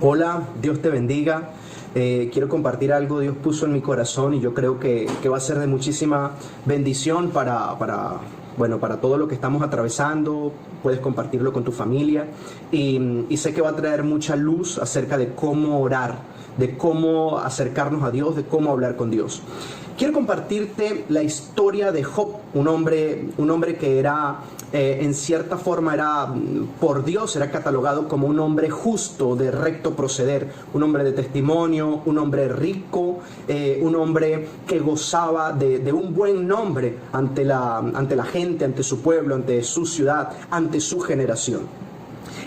Hola, Dios te bendiga. Quiero compartir algo Dios puso en mi corazón y yo creo que va a ser de muchísima bendición para todo lo que estamos atravesando. Puedes compartirlo con tu familia y sé que va a traer mucha luz acerca de cómo orar, de cómo acercarnos a Dios, de cómo hablar con Dios. Quiero compartirte la historia de Job, un hombre que era, en cierta forma, por Dios, era catalogado como un hombre justo, de recto proceder, un hombre de testimonio, un hombre rico, un hombre que gozaba de un buen nombre ante la gente, ante su pueblo, ante su ciudad, ante su generación.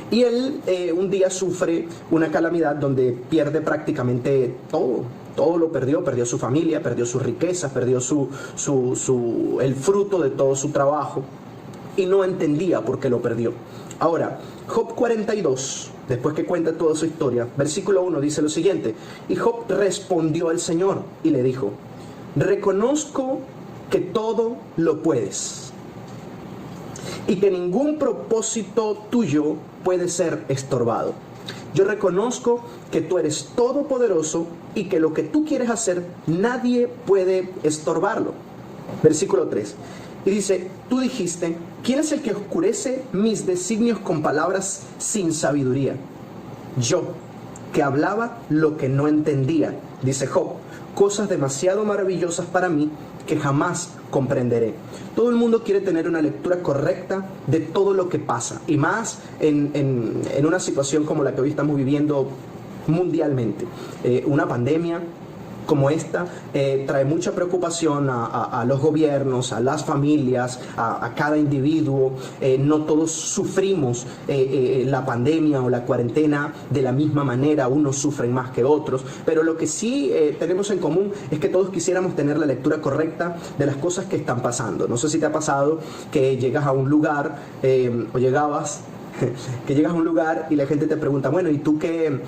Y él un día sufre una calamidad donde pierde prácticamente todo. Todo lo perdió su familia, perdió sus riquezas, perdió el fruto de todo su trabajo y no entendía por qué lo perdió. Ahora, Job 42, después que cuenta toda su historia, versículo 1 dice lo siguiente: y Job respondió al Señor y le dijo: reconozco que todo lo puedes y que ningún propósito tuyo puede ser estorbado. Yo reconozco que tú eres todopoderoso y que lo que tú quieres hacer, nadie puede estorbarlo. Versículo 3. Y dice: tú dijiste, ¿quién es el que oscurece mis designios con palabras sin sabiduría? Yo, que hablaba lo que no entendía, dice Job, cosas demasiado maravillosas para mí que jamás comprenderé. Todo el mundo quiere tener una lectura correcta de todo lo que pasa, y más en una situación como la que hoy estamos viviendo mundialmente. Una pandemia como esta trae mucha preocupación a los gobiernos, a las familias, a cada individuo. No todos sufrimos la pandemia o la cuarentena de la misma manera, unos sufren más que otros, pero lo que sí tenemos en común es que todos quisiéramos tener la lectura correcta de las cosas que están pasando. No sé si te ha pasado que llegas a un lugar o llegabas que llegas a un lugar y la gente te pregunta: bueno, ¿y tú qué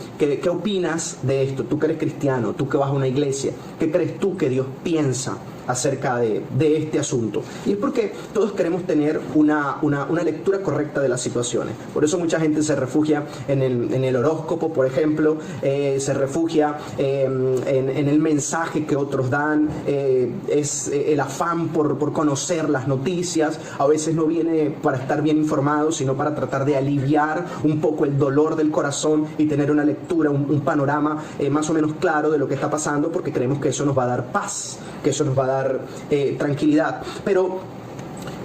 opinas de esto? Tú que eres cristiano, tú que vas a una iglesia, ¿qué crees tú que Dios piensa acerca de este asunto? Y es porque todos queremos tener una lectura correcta de las situaciones. Por eso mucha gente se refugia en el horóscopo, por ejemplo, se refugia en el mensaje que otros dan, es el afán por conocer las noticias. A veces no viene para estar bien informado, sino para tratar de aliviar un poco el dolor del corazón y tener una lectura, un panorama más o menos claro de lo que está pasando, porque creemos que eso nos va a dar paz, que eso nos va a dar tranquilidad.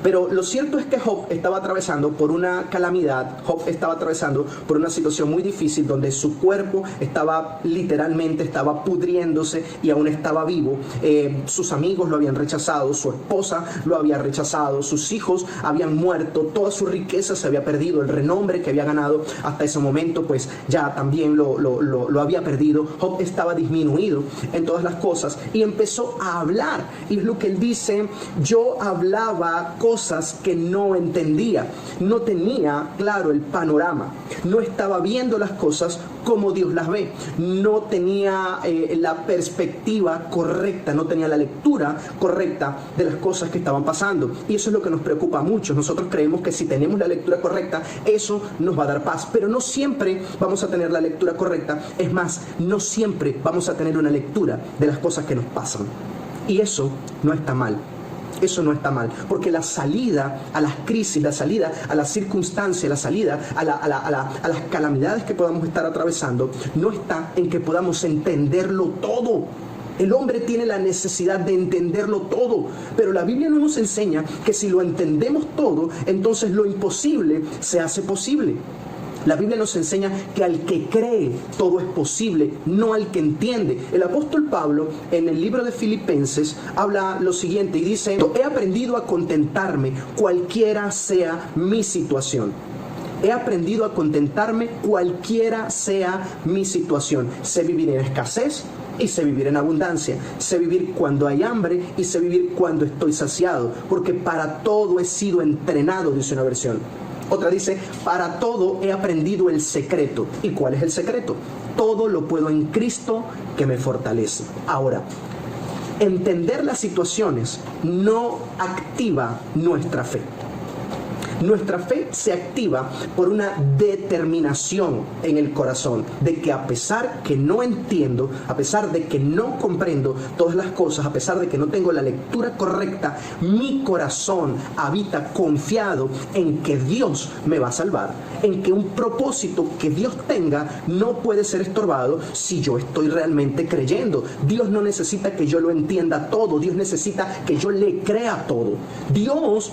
Pero lo cierto es que Job estaba atravesando por una calamidad. Job estaba atravesando por una situación muy difícil donde su cuerpo literalmente estaba pudriéndose y aún estaba vivo. Sus amigos lo habían rechazado, su esposa lo había rechazado, sus hijos habían muerto, toda su riqueza se había perdido, el renombre que había ganado hasta ese momento pues ya también lo había perdido. Job estaba disminuido en todas las cosas y empezó a hablar, y es lo que él dice: yo hablaba cosas que no entendía, no tenía claro el panorama, no estaba viendo las cosas como Dios las ve, no tenía la perspectiva correcta, no tenía la lectura correcta de las cosas que estaban pasando. Y eso es lo que nos preocupa mucho. Nosotros creemos que si tenemos la lectura correcta, eso nos va a dar paz, pero no siempre vamos a tener la lectura correcta. Es más, no siempre vamos a tener una lectura de las cosas que nos pasan, y eso no está mal. Eso no está mal, porque la salida a las crisis, la salida a las circunstancias, la salida a las calamidades que podamos estar atravesando, no está en que podamos entenderlo todo. El hombre tiene la necesidad de entenderlo todo, pero la Biblia no nos enseña que si lo entendemos todo, entonces lo imposible se hace posible. La Biblia nos enseña que al que cree todo es posible, no al que entiende. El apóstol Pablo en el libro de Filipenses habla lo siguiente y dice: he aprendido a contentarme cualquiera sea mi situación. He aprendido a contentarme cualquiera sea mi situación. Sé vivir en escasez y sé vivir en abundancia. Sé vivir cuando hay hambre y sé vivir cuando estoy saciado. Porque para todo he sido entrenado, dice una versión. Otra dice: para todo he aprendido el secreto. ¿Y cuál es el secreto? Todo lo puedo en Cristo que me fortalece. Ahora, entender las situaciones no activa nuestra fe. Nuestra fe se activa por una determinación en el corazón de que a pesar que no entiendo, a pesar de que no comprendo todas las cosas, a pesar de que no tengo la lectura correcta, mi corazón habita confiado en que Dios me va a salvar, en que un propósito que Dios tenga no puede ser estorbado si yo estoy realmente creyendo. Dios no necesita que yo lo entienda todo, Dios necesita que yo le crea todo. Dios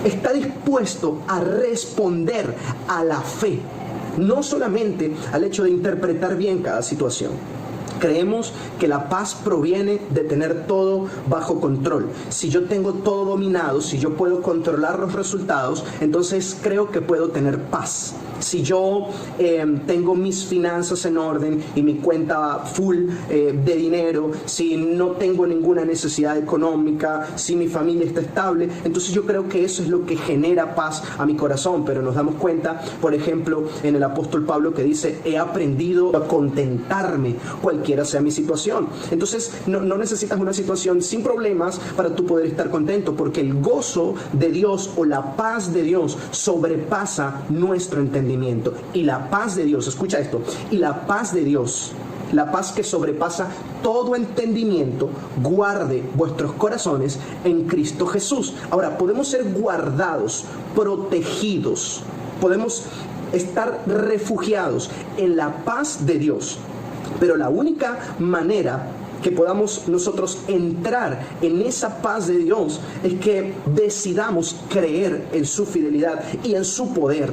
está dispuesto a responder a la fe, no solamente al hecho de interpretar bien cada situación. Creemos que la paz proviene de tener todo bajo control. Si yo tengo todo dominado, si yo puedo controlar los resultados, entonces creo que puedo tener paz. Si yo tengo mis finanzas en orden y mi cuenta full de dinero, si no tengo ninguna necesidad económica, si mi familia está estable, entonces yo creo que eso es lo que genera paz a mi corazón. Pero nos damos cuenta, por ejemplo, en el apóstol Pablo que dice, he aprendido a contentarme cualquiera sea mi situación. Entonces no necesitas una situación sin problemas para tú poder estar contento, porque el gozo de Dios o la paz de Dios sobrepasa nuestro entendimiento. Y la paz de Dios, escucha esto, y la paz de Dios, la paz que sobrepasa todo entendimiento, guarde vuestros corazones en Cristo Jesús. Ahora, podemos ser guardados, protegidos, podemos estar refugiados en la paz de Dios, pero la única manera que podamos nosotros entrar en esa paz de Dios es que decidamos creer en su fidelidad y en su poder.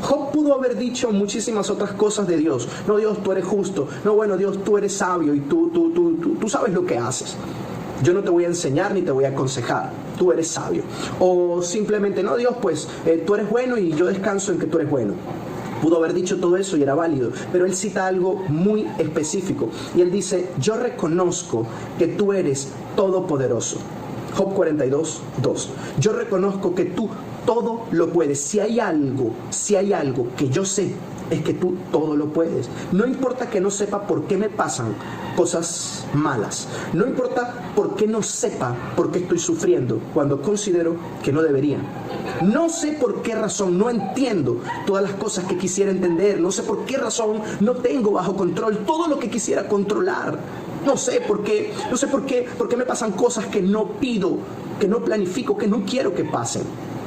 Job pudo haber dicho muchísimas otras cosas de Dios. No, Dios, tú eres justo. No, bueno, Dios, tú eres sabio y tú sabes lo que haces. Yo no te voy a enseñar ni te voy a aconsejar. Tú eres sabio. O simplemente, no, Dios, pues tú eres bueno y yo descanso en que tú eres bueno. Pudo haber dicho todo eso y era válido, pero él cita algo muy específico. Y él dice, yo reconozco que tú eres todopoderoso. Job 42, 2. Yo reconozco que tú todo lo puedes. Si hay algo que yo sé, es que tú todo lo puedes. No importa que no sepa por qué me pasan cosas malas. No importa por qué no sepa por qué estoy sufriendo cuando considero que no debería. No sé por qué razón no entiendo todas las cosas que quisiera entender. No sé por qué razón no tengo bajo control todo lo que quisiera controlar. No sé por qué me pasan cosas que no pido, que no planifico, que no quiero que pasen.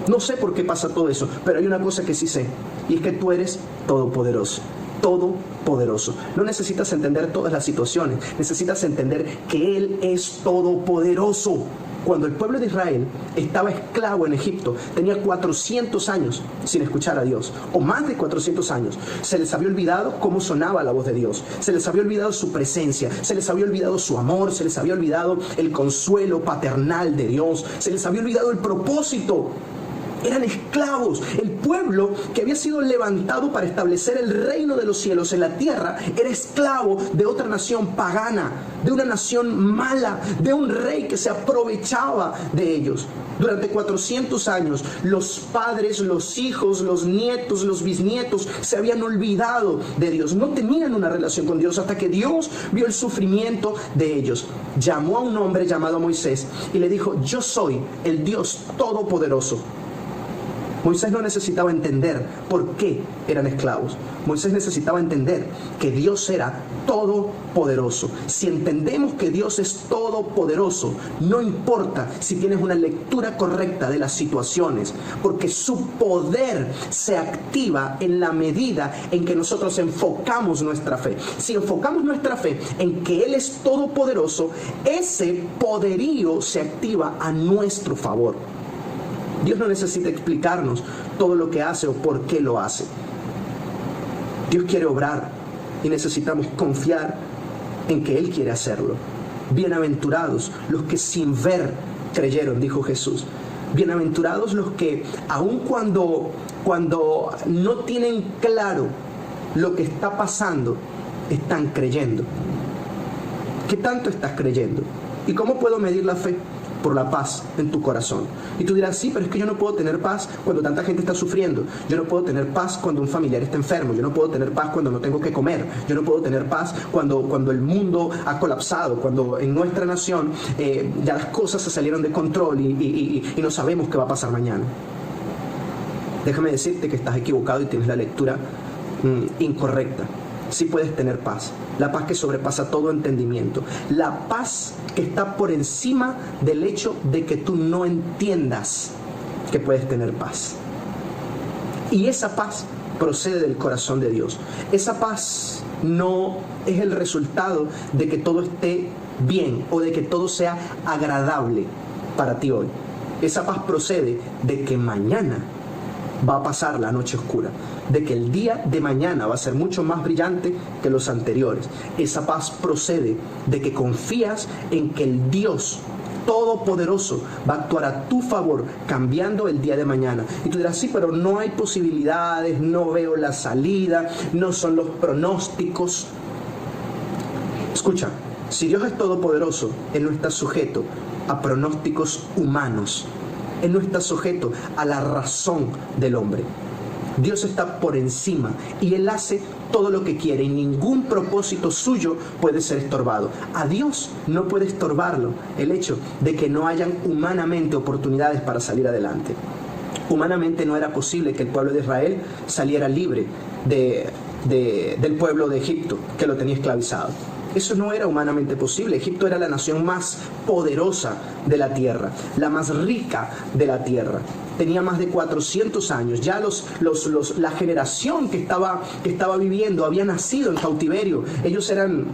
No sé por qué pasa todo eso, pero hay una cosa que sí sé, y es que tú eres todopoderoso. Todopoderoso. No necesitas entender todas las situaciones, necesitas entender que Él es todopoderoso. Cuando el pueblo de Israel estaba esclavo en Egipto, tenía 400 años sin escuchar a Dios, o más de 400 años. Se les había olvidado cómo sonaba la voz de Dios, se les había olvidado su presencia, se les había olvidado su amor, se les había olvidado el consuelo paternal de Dios, se les había olvidado el propósito. Eran esclavos. El pueblo que había sido levantado para establecer el reino de los cielos en la tierra era esclavo de otra nación pagana, de una nación mala, de un rey que se aprovechaba de ellos. Durante 400 años, los padres, los hijos, los nietos, los bisnietos se habían olvidado de Dios. No tenían una relación con Dios hasta que Dios vio el sufrimiento de ellos. Llamó a un hombre llamado Moisés y le dijo, yo soy el Dios Todopoderoso. Moisés no necesitaba entender por qué eran esclavos. Moisés necesitaba entender que Dios era todopoderoso. Si entendemos que Dios es todopoderoso, no importa si tienes una lectura correcta de las situaciones, porque su poder se activa en la medida en que nosotros enfocamos nuestra fe. Si enfocamos nuestra fe en que Él es todopoderoso, ese poderío se activa a nuestro favor. Dios no necesita explicarnos todo lo que hace o por qué lo hace. Dios quiere obrar y necesitamos confiar en que Él quiere hacerlo. Bienaventurados los que sin ver creyeron, dijo Jesús. Bienaventurados los que aun cuando no tienen claro lo que está pasando, están creyendo. ¿Qué tanto estás creyendo? ¿Y cómo puedo medir la fe? Por la paz en tu corazón. Y tú dirás, sí, pero es que yo no puedo tener paz cuando tanta gente está sufriendo. Yo no puedo tener paz cuando un familiar está enfermo. Yo no puedo tener paz cuando no tengo que comer. Yo no puedo tener paz cuando el mundo ha colapsado, cuando en nuestra nación ya las cosas se salieron de control y no sabemos qué va a pasar mañana. déjame decirte que estás equivocado y tienes la lectura incorrecta. Sí puedes tener paz, la paz que sobrepasa todo entendimiento, la paz que está por encima del hecho de que tú no entiendas que puedes tener paz. Y esa paz procede del corazón de Dios. Esa paz no es el resultado de que todo esté bien o de que todo sea agradable para ti hoy. Esa paz procede de que mañana va a pasar la noche oscura, de que el día de mañana va a ser mucho más brillante que los anteriores. Esa paz procede de que confías en que el Dios Todopoderoso va a actuar a tu favor, cambiando el día de mañana. Y tú dirás, sí, pero no hay posibilidades, no veo la salida, no son los pronósticos. Escucha, si Dios es todopoderoso, Él no está sujeto a pronósticos humanos. Él no está sujeto a la razón del hombre. Dios está por encima y Él hace todo lo que quiere y ningún propósito suyo puede ser estorbado. A Dios no puede estorbarlo el hecho de que no hayan humanamente oportunidades para salir adelante. Humanamente no era posible que el pueblo de Israel saliera libre del pueblo de Egipto, que lo tenía esclavizado. Eso no era humanamente posible. Egipto era la nación más poderosa de la tierra, la más rica de la tierra. Tenía más de 400 años. Ya la generación que estaba viviendo había nacido en cautiverio. Ellos eran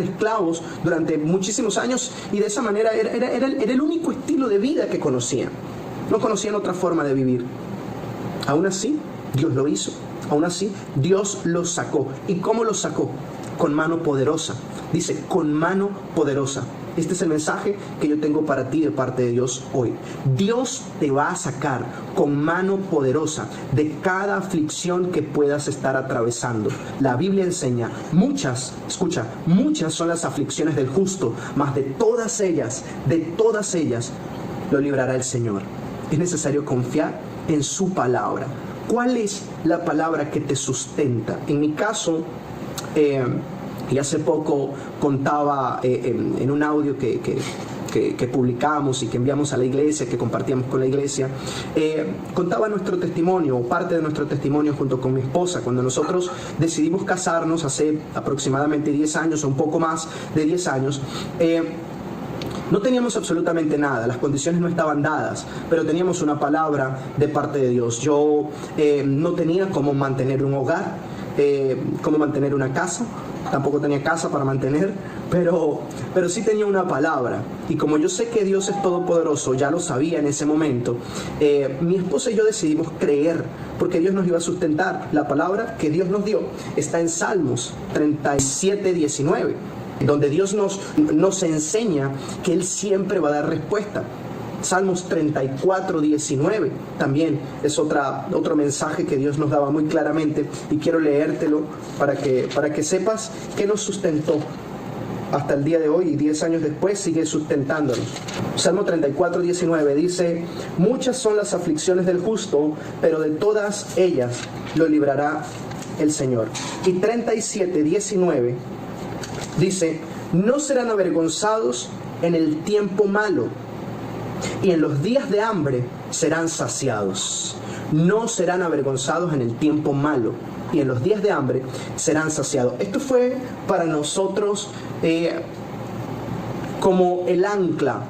esclavos durante muchísimos años y de esa manera era el único estilo de vida que conocían. No conocían otra forma de vivir. Aún así, Dios lo hizo. Aún así, Dios los sacó. ¿Y cómo los sacó? Con mano poderosa. Dice, con mano poderosa. Este es el mensaje que yo tengo para ti de parte de Dios hoy. Dios te va a sacar con mano poderosa de cada aflicción que puedas estar atravesando. La Biblia enseña, muchas son las aflicciones del justo, mas de todas ellas, lo librará el Señor. Es necesario confiar en su palabra. ¿Cuál es la palabra que te sustenta? En mi caso, y hace poco contaba en un audio que publicamos y que enviamos a la iglesia, que compartíamos con la iglesia, contaba nuestro testimonio, o parte de nuestro testimonio junto con mi esposa, cuando nosotros decidimos casarnos hace aproximadamente 10 años o un poco más de 10 años. No teníamos absolutamente nada, las condiciones no estaban dadas, pero teníamos una palabra de parte de Dios. Yo no tenía cómo mantener un hogar, cómo mantener una casa, tampoco tenía casa para mantener, pero sí tenía una palabra. Y como yo sé que Dios es todopoderoso, ya lo sabía en ese momento, mi esposa y yo decidimos creer, porque Dios nos iba a sustentar. La palabra que Dios nos dio está en Salmos 37:19. Donde Dios nos enseña que Él siempre va a dar respuesta. Salmos 34:19 también es otro mensaje que Dios nos daba muy claramente, y quiero leértelo para que sepas que nos sustentó hasta el día de hoy, y 10 años después sigue sustentándonos. Salmo 34:19 dice, muchas son las aflicciones del justo, pero de todas ellas lo librará el Señor. Y 37:19 dice, no serán avergonzados en el tiempo malo, y en los días de hambre serán saciados. No serán avergonzados en el tiempo malo, y en los días de hambre serán saciados. Esto fue para nosotros como el ancla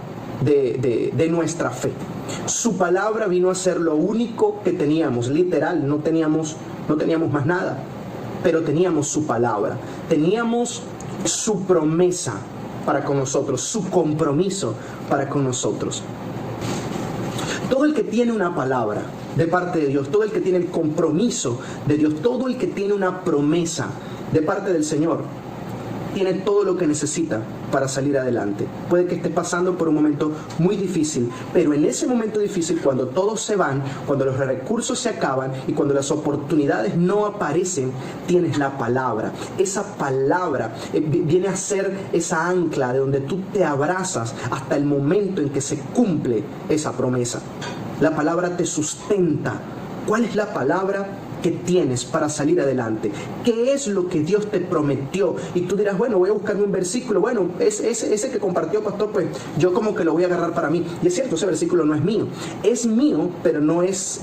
de nuestra fe. Su palabra vino a ser lo único que teníamos, literal, no teníamos más nada, pero teníamos su palabra, teníamos su promesa para con nosotros, su compromiso para con nosotros. Todo el que tiene una palabra de parte de Dios, todo el que tiene el compromiso de Dios, todo el que tiene una promesa de parte del Señor, tiene todo lo que necesita para salir adelante. Puede que esté pasando por un momento muy difícil, pero en ese momento difícil, cuando todos se van, cuando los recursos se acaban y cuando las oportunidades no aparecen, tienes la palabra. Esa palabra viene a ser esa ancla de donde tú te abrazas hasta el momento en que se cumple esa promesa. La palabra te sustenta. ¿Cuál es la palabra que tienes para salir adelante? ¿Qué es lo que Dios te prometió? Y tú dirás, bueno, voy a buscarme un versículo. Bueno, ese que compartió pastor, pues yo como que lo voy a agarrar para mí. Y es cierto, ese versículo no es mío. Es mío, pero no es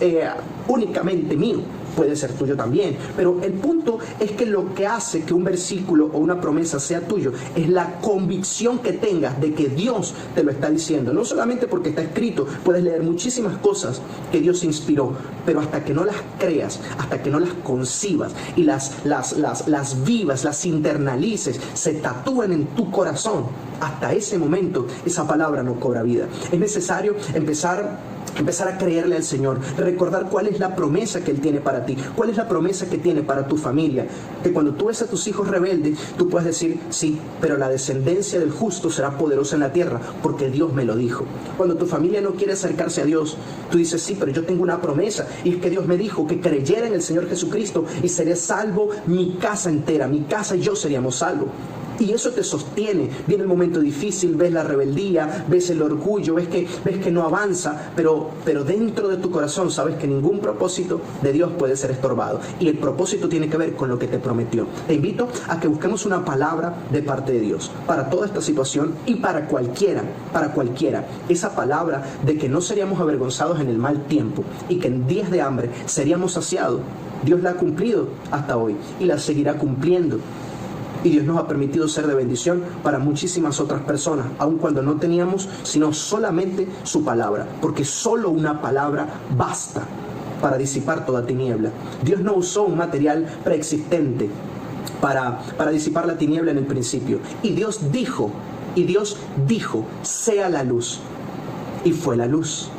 únicamente mío. Puede ser tuyo también, pero el punto es que lo que hace que un versículo o una promesa sea tuyo es la convicción que tengas de que Dios te lo está diciendo. No solamente porque está escrito, puedes leer muchísimas cosas que Dios inspiró, pero hasta que no las creas, hasta que no las concibas y las vivas, las internalices, se tatúen en tu corazón, hasta ese momento esa palabra no cobra vida. Es necesario empezar a creerle al Señor, recordar cuál es la promesa que Él tiene para ti, cuál es la promesa que tiene para tu familia, que cuando tú ves a tus hijos rebeldes, tú puedes decir, sí, pero la descendencia del justo será poderosa en la tierra, porque Dios me lo dijo. Cuando tu familia no quiere acercarse a Dios, tú dices, sí, pero yo tengo una promesa, y es que Dios me dijo que creyera en el Señor Jesucristo y seré salvo mi casa entera, mi casa y yo seríamos salvos. Y eso te sostiene. Viene el momento difícil, ves la rebeldía, ves el orgullo, ves que no avanza, pero dentro de tu corazón sabes que ningún propósito de Dios puede ser estorbado. Y el propósito tiene que ver con lo que te prometió. Te invito a que busquemos una palabra de parte de Dios para toda esta situación y para cualquiera. Esa palabra de que no seríamos avergonzados en el mal tiempo y que en días de hambre seríamos saciados. Dios la ha cumplido hasta hoy y la seguirá cumpliendo. Y Dios nos ha permitido ser de bendición para muchísimas otras personas, aun cuando no teníamos sino solamente su palabra, porque solo una palabra basta para disipar toda tiniebla. Dios no usó un material preexistente para disipar la tiniebla en el principio. Y Dios dijo, sea la luz. Y fue la luz.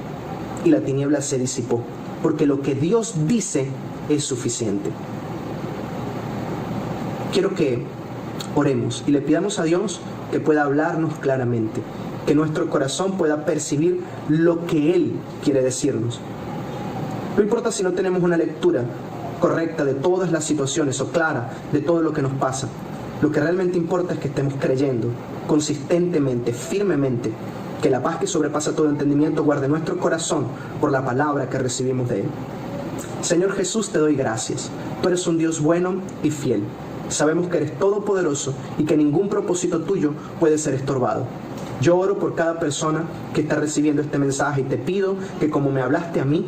Y la tiniebla se disipó, porque lo que Dios dice es suficiente. Quiero que oremos y le pidamos a Dios que pueda hablarnos claramente, que nuestro corazón pueda percibir lo que Él quiere decirnos. No importa si no tenemos una lectura correcta de todas las situaciones o clara de todo lo que nos pasa. Lo que realmente importa es que estemos creyendo consistentemente, firmemente, que la paz que sobrepasa todo entendimiento guarde nuestro corazón por la palabra que recibimos de Él. Señor Jesús, te doy gracias. Tú eres un Dios bueno y fiel. Sabemos que eres todopoderoso y que ningún propósito tuyo puede ser estorbado. Yo oro por cada persona que está recibiendo este mensaje y te pido que como me hablaste a mí,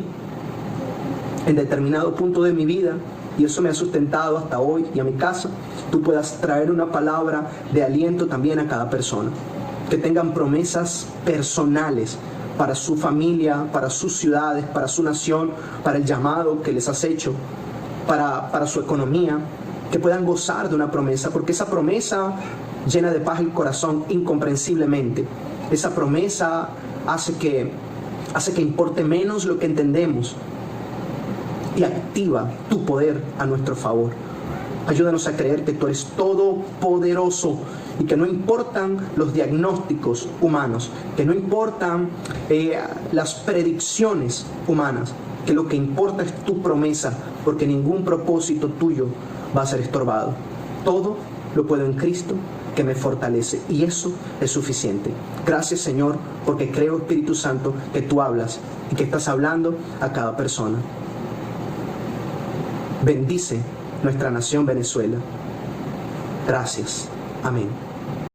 en determinado punto de mi vida, y eso me ha sustentado hasta hoy y a mi casa, tú puedas traer una palabra de aliento también a cada persona. Que tengan promesas personales para su familia, para sus ciudades, para su nación, para el llamado que les has hecho, para su economía. Que puedan gozar de una promesa, porque esa promesa llena de paz el corazón incomprensiblemente. Esa promesa hace que importe menos lo que entendemos y activa tu poder a nuestro favor. Ayúdanos a creer que tú eres todopoderoso y que no importan los diagnósticos humanos, que no importan las predicciones humanas, que lo que importa es tu promesa, porque ningún propósito tuyo va a ser estorbado. Todo lo puedo en Cristo que me fortalece, y eso es suficiente. Gracias, Señor, porque creo, Espíritu Santo, que tú hablas y que estás hablando a cada persona. Bendice nuestra nación Venezuela. Gracias. Amén.